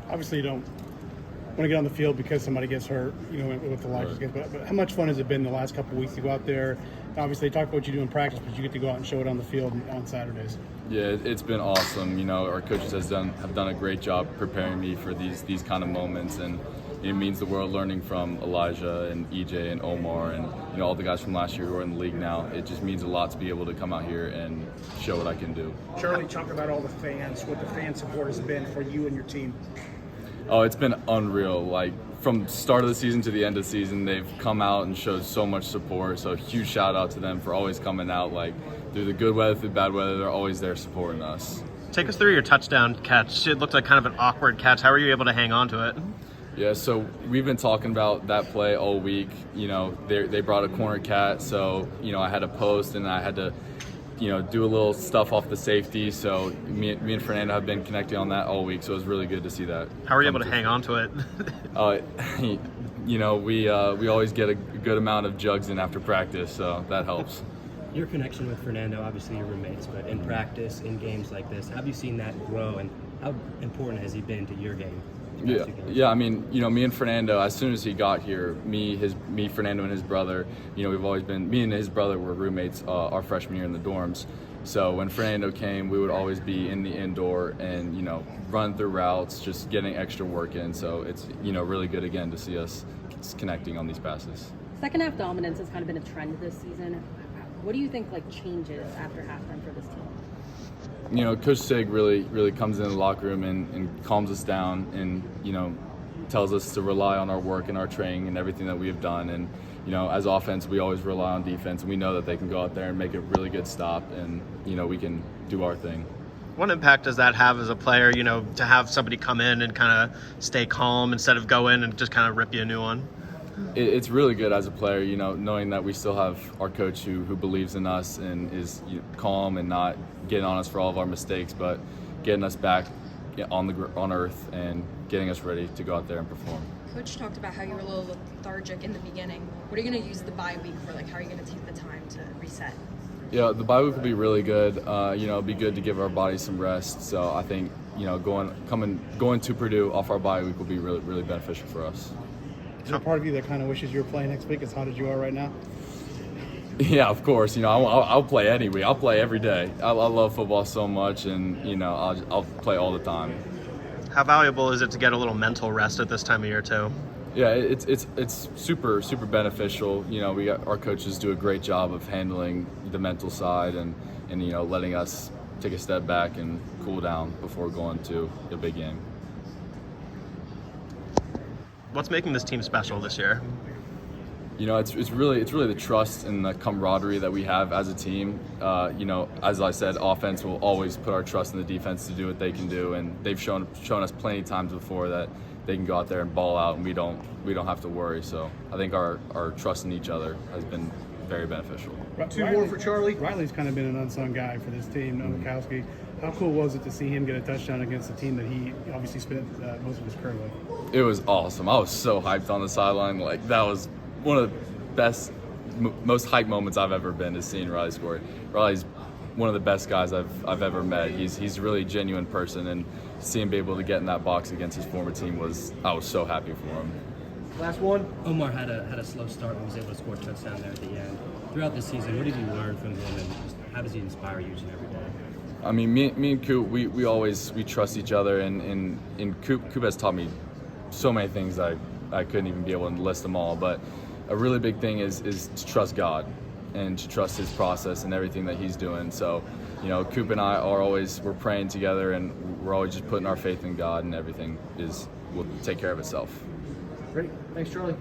Obviously, you don't want to get on the field because somebody gets hurt, with the Elijah's game. But how much fun has it been the last couple of weeks to go out there? Obviously, talk about what you do in practice, but you get to go out and show it on the field on Saturdays. Yeah, it's been awesome. Our coaches have done a great job preparing me for these kind of moments, and it means the world learning from Elijah and EJ and Omar and all the guys from last year who are in the league now. It just means a lot to be able to come out here and show what I can do. Charlie, talk about all the fans, what the fan support has been for you and your team. Oh, it's been unreal. Like, from start of the season to the end of the season, they've come out and showed so much support. So huge shout out to them for always coming out, like, through the good weather, through the bad weather. They're always there supporting us. Take us through your touchdown catch. It looked like kind of an awkward catch. How were you able to hang on to it? Yeah, so we've been talking about that play all week. They brought a corner cat, so I had to post and I had to do a little stuff off the safety. So me and Fernando have been connecting on that all week, so it was really good to see that. How were you able to hang on to it? We always get a good amount of jugs in after practice, so that helps. Your connection with Fernando, obviously your roommates, but in practice, in games like this, have you seen that grow, and how important has he been to your game? Yeah. I mean, me and Fernando, as soon as he got here, me, Fernando, and his brother, we've always been. Me and his brother were roommates our freshman year in the dorms. So when Fernando came, we would always be in the indoor and run through routes, just getting extra work in. So it's really good again to see us connecting on these passes. Second half dominance has kind of been a trend this season. What do you think changes after halftime for this team? Coach Sig really comes in the locker room and calms us down and, tells us to rely on our work and our training and everything that we have done. And, as offense, we always rely on defense. And we know that they can go out there and make a really good stop and, we can do our thing. What impact does that have as a player, to have somebody come in and kind of stay calm instead of go in and just kind of rip you a new one? It's really good as a player, knowing that we still have our coach who believes in us and is calm and not getting on us for all of our mistakes, but getting us back on earth and getting us ready to go out there and perform. Coach talked about how you were a little lethargic in the beginning. What are you going to use the bye week for? How are you going to take the time to reset? Yeah, the bye week will be really good. It'd be good to give our bodies some rest. So I think going to Purdue off our bye week will be really, really beneficial for us. Is there a part of you that kind of wishes you were playing next week as hot as you are right now? Yeah, of course. I'll play any week. I'll play every day. I love football so much, and I'll play all the time. How valuable is it to get a little mental rest at this time of year too? Yeah, it's super beneficial. Our coaches do a great job of handling the mental side and letting us take a step back and cool down before going to a big game. What's making this team special this year? It's really the trust and the camaraderie that we have as a team. As I said, offense will always put our trust in the defense to do what they can do, and they've shown us plenty of times before that they can go out there and ball out, and we don't have to worry. So I think our trust in each other has been very beneficial. Two more for Charlie. Riley's kind of been an unsung guy for this team, Nowakowski. How cool was it to see him get a touchdown against a team that he obviously spent most of his career with? It was awesome. I was so hyped on the sideline. That was one of the best, most hyped moments I've ever been, is seeing Riley score. Riley's one of the best guys I've ever met. He's really a genuine person, and seeing him be able to get in that box against his former team I was so happy for him. Last one. Omar had a slow start and was able to score a touchdown there at the end. Throughout the season, what did you learn from him, and just how does he inspire you each and every day? I mean, me and Coop, we always trust each other, and Coop has taught me so many things that I couldn't even be able to list them all. But a really big thing is to trust God and to trust His process and everything that He's doing. So, Coop and I we're praying together, and we're always just putting our faith in God, and everything will take care of itself. Great. Thanks, Charlie.